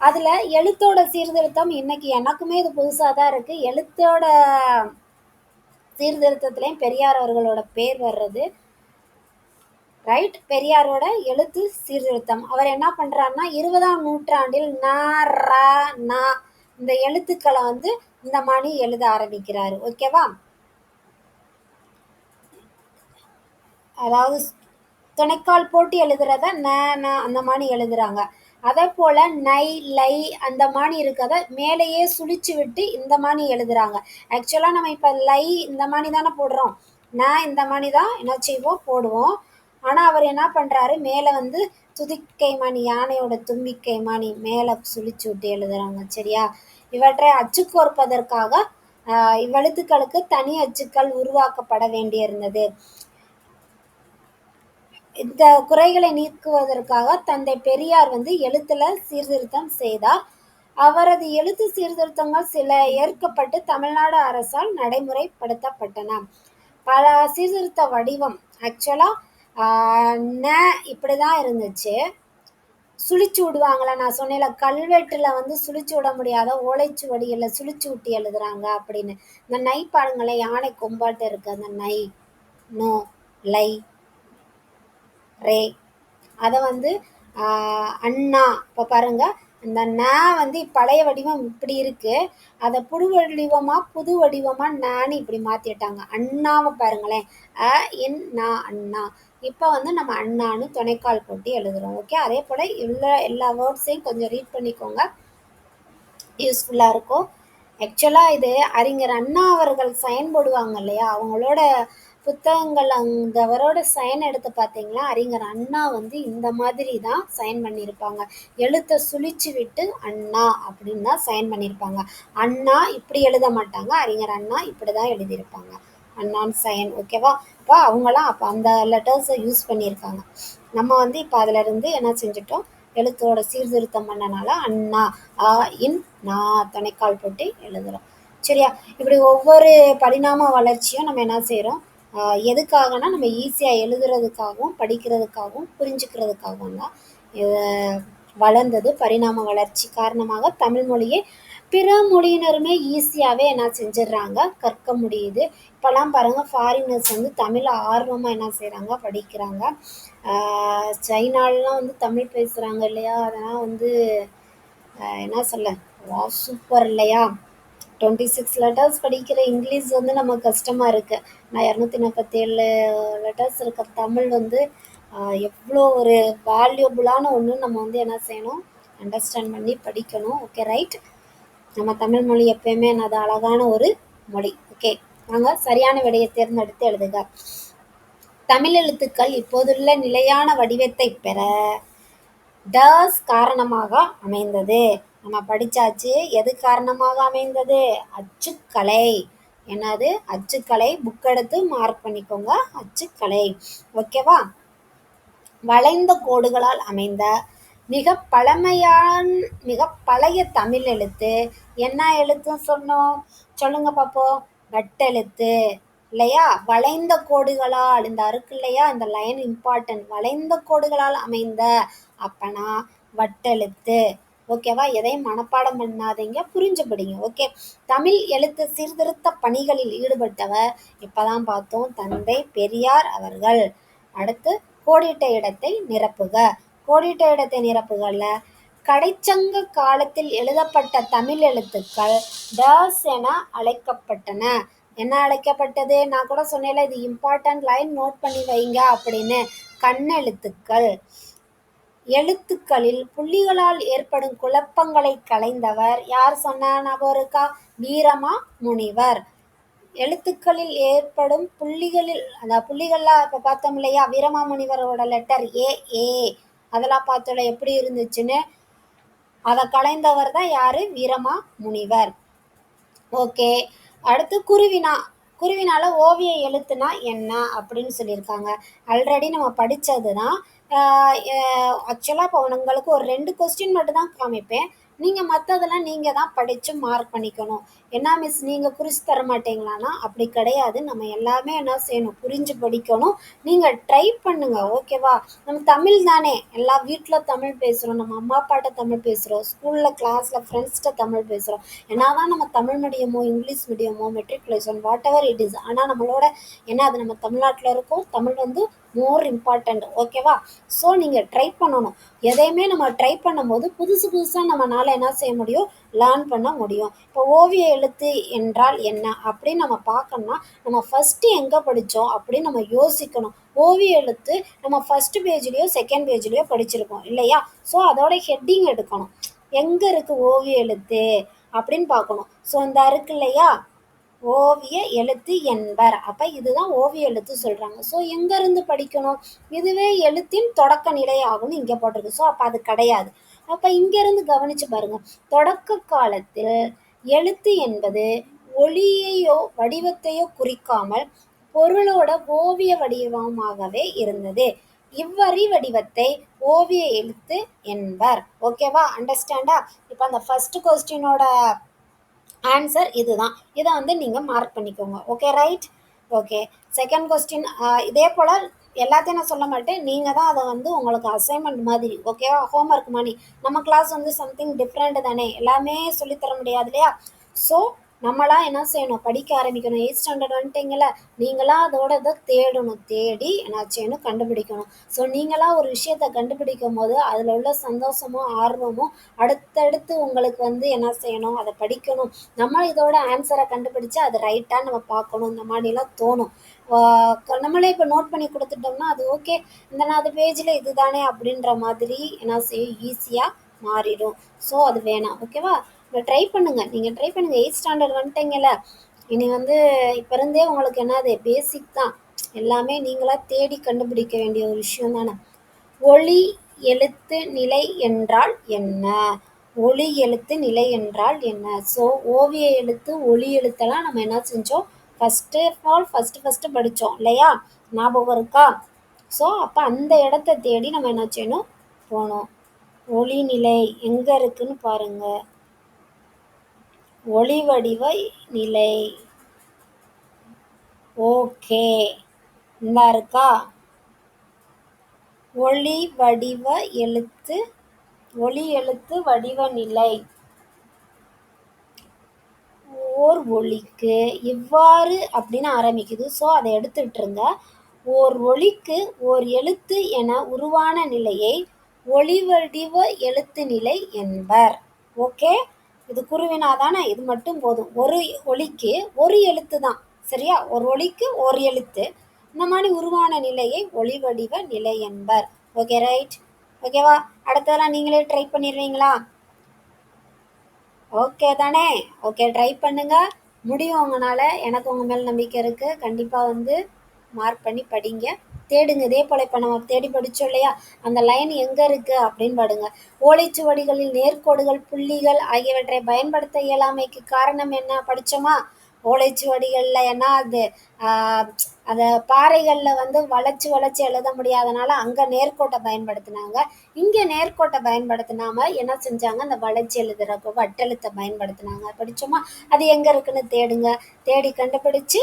S1: அதில் எழுத்தோட சீர்திருத்தம் இன்னைக்கு எனக்குமே இது புதுசாக தான் இருக்குது. எழுத்தோட சீர்திருத்தத்துலேயும் பெரியார் அவர்களோட பேர் வர்றது. ரைட், பெரியாரோட எழுத்து சீர்திருத்தம். அவர் என்ன பண்ணுறாருன்னா, 20ஆம் நூற்றாண்டில் இந்த எழுத்துக்களை வந்து இந்த மாதிரி எழுத ஆரம்பிக்கிறாரு. ஓகேவா, அதாவது துணைக்கால் போட்டு எழுதுறத அந்த மாதிரி எழுதுறாங்க. அதே போல் நை, லை அந்த மாதிரி இருக்கிறத மேலேயே சுழிச்சு விட்டு இந்த மாதிரி எழுதுறாங்க. ஆக்சுவலாக நம்ம இப்போ லை இந்த மாதிரி தானே போடுறோம், இந்த மாதிரி தான் என்ன செய்வோம், போடுவோம். ஆனால் அவர் என்ன பண்ணுறாரு, மேலே வந்து துதிக்கை மணி, யானையோட தும்பிக்கை மணி மேலே சுழிச்சு விட்டு எழுதுறாங்க. சரியா, இவற்றை அச்சுக்கோர்ப்பதற்காக இவ்வெழுத்துக்களுக்கு தனி அச்சுக்கள் உருவாக்கப்பட வேண்டியிருந்தது. இந்த குறைகளை நீக்குவதற்காக தந்தை பெரியார் வந்து எழுத்துல சீர்திருத்தம் செய்தார். அவரது எழுத்து சீர்திருத்தங்கள் சில ஏற்கப்பட்டு தமிழ்நாடு அரசால் நடைமுறைப்படுத்தப்பட்டன. பல சீர்திருத்த வடிவம் ஆக்சுவலா இப்படிதான் இருந்துச்சு. சுழிச்சு விடுவாங்களா, நான் சொன்னேன்ல, கல்வெட்டுல வந்து சுழிச்சு விட முடியாத ஓலைச்சுவடிகளை சுழிச்சு விட்டு எழுதுறாங்க அப்படின்னு. இந்த நை பாருங்களேன், யானை கொம்பாட்டு இருக்கு, அந்த நை, நோ, லை, ரே, அதை வந்து அண்ணா. இப்போ பாருங்க, இந்த ந வந்து பழைய வடிவம் இப்படி இருக்கு, அதை புது வடிவமா நான்னு இப்படி மாத்திட்டாங்க. அண்ணாவை பாருங்களேன், அண்ணா. இப்போ வந்து நம்ம அண்ணான்னு துணைக்கால் போட்டு எழுதுறோம். ஓகே, அதே போல் எல்லா வேர்ட்ஸையும் கொஞ்சம் ரீட் பண்ணிக்கோங்க, யூஸ்ஃபுல்லாக இருக்கும். ஆக்சுவலாக இது அறிஞர் அண்ணா அவர்கள் சைன் போடுவாங்க இல்லையா, அவங்களோட புத்தகங்கள் அவரோட சைன் எடுத்து பார்த்தீங்களா, அறிஞர் அண்ணா வந்து இந்த மாதிரி தான் சைன் பண்ணியிருப்பாங்க. எழுத்தை சுழிச்சு விட்டு அண்ணா அப்படின்னு தான் சைன் பண்ணியிருப்பாங்க. அண்ணா இப்படி எழுத மாட்டாங்க, அறிஞர் அண்ணா இப்படி தான் எழுதியிருப்பாங்க, அண்ணான்னு சைன். ஓகேவா, அப்போ அவங்களாம் அப்போ அந்த லெட்டர்ஸை யூஸ் பண்ணியிருக்காங்க. நம்ம வந்து இப்போ அதிலிருந்து என்ன செஞ்சிட்டோம், எழுத்தோட சீர்திருத்தம் பண்ணனால அண்ணா, துணைக்கால் போட்டு எழுதுகிறோம். சரியா, இப்படி ஒவ்வொரு பரிணாம வளர்ச்சியும் நம்ம என்ன செய்கிறோம், எதுக்காகனா நம்ம ஈஸியாக எழுதுறதுக்காகவும் படிக்கிறதுக்காகவும் புரிஞ்சுக்கிறதுக்காகவும் தான் வளர்ந்தது. பரிணாம வளர்ச்சி காரணமாக தமிழ் மொழியை பிற மொழியினருமே ஈஸியாகவே என்ன செஞ்சிடுறாங்க, கற்க முடியுது. இப்போல்லாம் பாருங்கள், ஃபாரினர்ஸ் வந்து தமிழை ஆர்வமாக என்ன செய்கிறாங்க, படிக்கிறாங்க. சைனாலலாம் வந்து தமிழ் பேசுகிறாங்க இல்லையா, அதெல்லாம் வந்து என்ன சொல்ல, சூப்பர் இல்லையா. 26 லெட்டர்ஸ் படிக்கிற இங்கிலீஷ் வந்து நமக்கு கஷ்டமாக இருக்குது. நான் 247 லெட்டர்ஸ் இருக்க தமிழ் வந்து எவ்வளோ ஒரு வேல்யூபுளான ஒன்று, நம்ம வந்து என்ன செய்யணும், அண்டர்ஸ்டாண்ட் பண்ணி படிக்கணும். ஓகே ரைட், நம்ம தமிழ் மொழி எப்பயுமே அது அழகான ஒரு மொழி. ஓகே, வாங்க சரியான விடையை தேர்ந்தெடுத்து எழுதுக. தமிழ் எழுத்துக்கள் இப்போதுள்ள நிலையான வடிவத்தை பெற டஸ் காரணமாக அமைந்தது. நம்ம படித்தாச்சு, எது காரணமாக அமைந்தது, அச்சுக்கலை. என்னது, அச்சுக்கலை. புக் எடுத்து மார்க் பண்ணிக்கோங்க, அச்சுக்கலை. ஓகேவா, வளைந்த கோடுகளால் அமைந்த மிக பழைய தமிழ் எழுத்து என்ன எழுத்துன்னு சொன்னோம்? சொல்லுங்க பார்ப்போம். வட்டெழுத்து இல்லையா? வளைந்த கோடுகளால், இந்த இருக்கு இல்லையா, இந்த லைன் இம்பார்ட்டன்ட், வளைந்த கோடுகளால் அமைந்த, அப்பனா வட்டெழுத்து. ஓகேவா? எதையும் மனப்பாடம் பண்ணாதீங்க, புரிஞ்சு படிங்க. ஓகே. தமிழ் எழுத்து சீர்திருத்த பணிகளில் ஈடுபட்டவர் இப்பதான் பார்த்தோம், தந்தை பெரியார் அவர்கள். அடுத்து கோடிட்ட இடத்தை நிரப்புக. கோடிட்ட இடத்தை நிரப்புகள்ல கடைச்சங்க காலத்தில் எழுதப்பட்ட தமிழ் எழுத்துக்கள் டேஸ் என அழைக்கப்பட்டன. என்ன அழைக்கப்பட்டது? நான் கூட சொன்னேன்ல, இது இம்பார்ட்டன்ட் லைன், நோட் பண்ணி வைங்க அப்படின்னு. கண்ணெழுத்துக்கள். எழுத்துக்களில் புள்ளிகளால் ஏற்படும் குழப்பங்களை களைந்தவர் யார் சொன்னா ஞாபகம் இருக்கா? வீரமா முனிவர். எழுத்துக்களில் ஏற்படும் புள்ளிகள்லாம் இப்போ பார்த்தோம் இல்லையா, வீரமாமுனிவரோட லெட்டர் ஏ அதெல்லாம் பார்த்தோம்ல எப்படி இருந்துச்சுன்னு. அதை கலைந்தவர் தான் யாரு? வீரமா முனிவர். ஓகே. அடுத்து குருவினா. குருவினால ஓவிய எழுத்துனா என்ன அப்படின்னு சொல்லியிருக்காங்க. ஆல்ரெடி நம்ம படித்தது தான். ஆக்சுவலாக இப்போ உங்களுக்கு ஒரு 2 கொஸ்டின் மட்டும் தான் காமிப்பேன். நீங்கள் மற்றதெல்லாம் நீங்கள் தான் படித்து மார்க் பண்ணிக்கணும். என்ன மிஸ் நீங்கள் குறித்து தர மாட்டீங்களான்னா அப்படி கிடையாது. நம்ம எல்லாமே என்ன செய்யணும்? புரிஞ்சு படிக்கணும். நீங்கள் ட்ரை பண்ணுங்கள். ஓகேவா? நம்ம தமிழ் தானே, எல்லா வீட்டில் தமிழ் பேசுகிறோம், நம்ம அம்மா அப்பாட்ட தமிழ் பேசுகிறோம், ஸ்கூலில் கிளாஸில் ஃப்ரெண்ட்ஸ்கிட்ட தமிழ் பேசுகிறோம். என்னதான் நம்ம தமிழ் மீடியமோ இங்கிலீஷ் மீடியமோ matriculation whatever it is, ஆனால் நம்மளோட என்ன, அது நம்ம தமிழ்நாட்டில் இருக்கோம். தமிழ் வந்து மோர் இம்பார்ட்டண்ட். ஓகேவா? ஸோ நீங்கள் ட்ரை பண்ணணும். எதையுமே நம்ம ட்ரை பண்ணும்போது புதுசாக நம்மளால் என்ன செய்ய முடியும்? லேர்ன் பண்ண முடியும். இப்போ ஓவிய எழுத்து என்றால் என்ன அப்படின்னு நம்ம பார்க்கணும்னா நம்ம ஃபஸ்ட்டு எங்கே படித்தோம் அப்படின்னு நம்ம யோசிக்கணும். ஓவிய எழுத்து நம்ம ஃபஸ்ட்டு பேஜ்லேயோ செகண்ட் பேஜ்லேயோ படிச்சிருக்கோம் இல்லையா? ஸோ அதோட ஹெட்டிங் எடுக்கணும். எங்கே இருக்குது ஓவிய எழுத்து அப்படின்னு பார்க்கணும். ஸோ இந்த இருக்கு இல்லையா, ஓவிய எழுத்து என்பர். அப்போ இதுதான் ஓவிய எழுத்து சொல்கிறாங்க. ஸோ எங்கேருந்து படிக்கணும்? இதுவே எழுத்தின் தொடக்க நிலை ஆகும்னு இங்கே போட்டிருக்கு. ஸோ அப்போ அது கிடையாது. அப்போ இங்கேருந்து கவனித்து பாருங்க. தொடக்க காலத்தில் எழுத்து என்பது ஒளியையோ வடிவத்தையோ குறிக்காமல் பொருளோட ஓவிய வடிவமாகவே இருந்தது. இவ்வரி வடிவத்தை ஓவிய எழுத்து என்பர். ஓகேவா? அண்டர்ஸ்டாண்டா? இப்போ அந்த ஃபர்ஸ்ட் கொஸ்டினோட ஆன்சர் இதுதான். இதை வந்து நீங்கள் மார்க் பண்ணிக்கோங்க. Okay, right? Okay. Second question இதே போல் எல்லாத்தையும் நான் சொல்ல மாட்டேன். நீங்கள் தான் அதை வந்து உங்களுக்கு அசைன்மெண்ட் மாதிரி, ஓகேவா, ஹோம்ஒர்க் மாதிரி. நம்ம கிளாஸ் வந்து சம்திங் டிஃப்ரெண்ட் தானே, எல்லாமே சொல்லித்தர முடியாது இல்லையா? ஸோ நம்மளாம் என்ன செய்யணும்? படிக்க ஆரம்பிக்கணும். 8th ஸ்டாண்டர்ட் வந்துட்டீங்கள, நீங்களாம் அதோட இதை தேடணும். தேடி என்ன செய்யணும்? கண்டுபிடிக்கணும். ஸோ நீங்களாம் ஒரு விஷயத்தை கண்டுபிடிக்கும் போது அதில் உள்ள சந்தோஷமும் ஆர்வமும் அடுத்தடுத்து உங்களுக்கு வந்து என்ன செய்யணும்? அதை படிக்கணும். நம்ம இதோட ஆன்சரை கண்டுபிடிச்சு அது ரைட்டாக நம்ம பார்க்கணும். இந்த மாதிரிலாம் தோணும். நம்மளே இப்போ நோட் பண்ணி கொடுத்துட்டோம்னா அது ஓகே, இந்த 4 பேஜில் இது தானே அப்படின்ற மாதிரி என்ன செய்யும்? ஈஸியாக மாறிடும். ஸோ அது வேணாம். ஓகேவா? இப்போ ட்ரை பண்ணுங்கள். நீங்கள் ட்ரை பண்ணுங்கள். 8th ஸ்டாண்டர்ட் வந்துட்டீங்கல்ல, இனி வந்து இப்போ இருந்தே உங்களுக்கு என்னது பேசிக் தான். எல்லாமே நீங்களாக தேடி கண்டுபிடிக்க வேண்டிய ஒரு விஷயம் தானே. ஒளி எழுத்து நிலை என்றால் என்ன? ஒளி எழுத்து நிலை என்றால் என்ன? ஸோ ஓவிய எழுத்து ஒளி எழுத்தெல்லாம் நம்ம என்ன செஞ்சோம்? ஃபஸ்ட்டு படித்தோம் இல்லையா? ஞாபகம் இருக்கா? ஸோ அப்போ அந்த இடத்த தேடி நம்ம என்ன செய்யணும்? போகணும். ஒளி நிலை எங்கே இருக்குன்னு பாருங்க. ஒளி வடிவ நிலை. ஓகே, இந்த இருக்கா? ஒளி வடிவ எழுத்து, ஒளி எழுத்து வடிவ நிலை. ஓர் ஒளிக்கு இவ்வாறு அப்படின்னு ஆரம்பிக்குது. ஸோ அதை எடுத்துட்டுருங்க. ஓர் ஒளிக்கு ஓர் எழுத்து என உருவான நிலையை ஒளிவடிவ எழுத்து நிலை என்பர். ஓகே, இது குருவினா தானே, இது மட்டும் போதும். ஒரு ஒளிக்கு ஒரு எழுத்து தான், சரியா? ஒரு ஒளிக்கு ஒரு எழுத்து, இந்த மாதிரி உருவான நிலையை ஒளிவடிவ நிலை என்பர். Okay, right? ஓகேவா? அடுத்ததெல்லாம் நீங்களே ட்ரை பண்ணிடுவீங்களா? ஓகே தானே? ஓகே, ட்ரை பண்ணுங்கள். முடியும் உங்களால். எனக்கு உங்கள் மேல் நம்பிக்கை இருக்குது. கண்டிப்பாக வந்து மார்க் பண்ணி படிங்க. தேடுங்க. இதே போல் இப்போ நம்ம தேடி படித்தோம் இல்லையா, அந்த லைன் எங்கே இருக்குது அப்படின்னு பாடுங்க. ஓலைச்சுவடிகளில் நேர்கோடுகள் புள்ளிகள் ஆகியவற்றை பயன்படுத்த இயலாமைக்கு காரணம் என்ன? படித்தோமா? ஓலைச்சுவடிகளில் ஏன்னா அது அந்த பாறைகளில் வந்து வளைச்சி வளைச்சி எழுத முடியாதனால அங்கே நேர்கோட்டை பயன்படுத்தினாங்க. இங்கே நேர்கோட்டை பயன்படுத்தினாமல் என்ன செஞ்சாங்க, அந்த வளைச்சி எழுதுறக்கு வட்டெழுத்தை பயன்படுத்தினாங்க. படிச்சோமா? அது எங்கே இருக்குன்னு தேடுங்க. தேடி கண்டுபிடிச்சு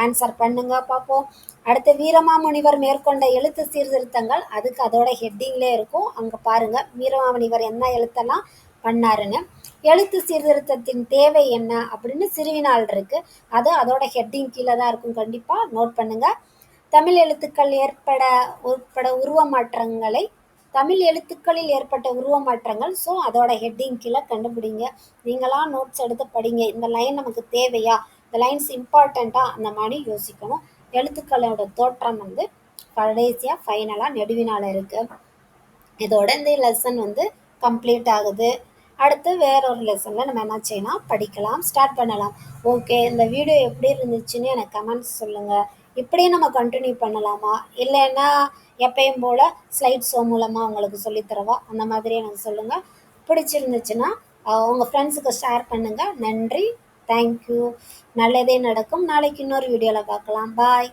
S1: ஆன்சர் பண்ணுங்க பார்ப்போம். அடுத்து வீரமாமுனிவர் மேற்கொண்ட எழுத்து சீர்திருத்தங்கள், அதுக்கு அதோட ஹெட்டிங்லேயே இருக்கும், அங்கே பாருங்கள் வீரமாமுனிவர் என்ன எழுத்தெல்லாம் பண்ணாருன்னு. எழுத்து சீர்திருத்தத்தின் தேவை என்ன அப்படின்னு சிறுவினாள் இருக்கு, அது அதோட ஹெட்டிங் கீழே தான் இருக்கும், கண்டிப்பாக நோட் பண்ணுங்க. தமிழ் எழுத்துக்கள் உட்பட உருவ மாற்றங்களை, தமிழ் எழுத்துக்களில் ஏற்பட்ட உருவ மாற்றங்கள், ஸோ அதோட ஹெட்டிங் கீழே கண்டுபிடிங்க. நீங்களாம் நோட்ஸ் எடுத்து படிங்க. இந்த லைன் நமக்கு தேவையா, இந்த லைன்ஸ் இம்பார்ட்டண்ட்டாக, அந்த மாதிரி யோசிக்கணும். எழுத்துக்களோட தோற்றம் வந்து கடைசியாக ஃபைனலாக நெடுவினால் இருக்குது. இதோட இந்த லெசன் வந்து கம்ப்ளீட் ஆகுது. அடுத்து வேறொரு லெசனில் நம்ம என்ன செய்யலாம், படிக்கலாம், ஸ்டார்ட் பண்ணலாம். ஓகே, இந்த வீடியோ எப்படி இருந்துச்சுன்னு எனக்கு கமெண்ட்ஸ் சொல்லுங்கள். இப்படியே நம்ம கண்டினியூ பண்ணலாமா, இல்லைன்னா எப்பயும் போல் ஸ்லைட் ஷோ மூலமாக உங்களுக்கு சொல்லித்தரவா, அந்த மாதிரி எனக்கு சொல்லுங்கள். பிடிச்சிருந்துச்சுன்னா உங்கள் ஃப்ரெண்ட்ஸுக்கு ஷேர் பண்ணுங்கள். நன்றி, தேங்க்யூ. நல்லதே நடக்கும். நாளைக்கு இன்னொரு வீடியோவில் பார்க்கலாம். பாய்.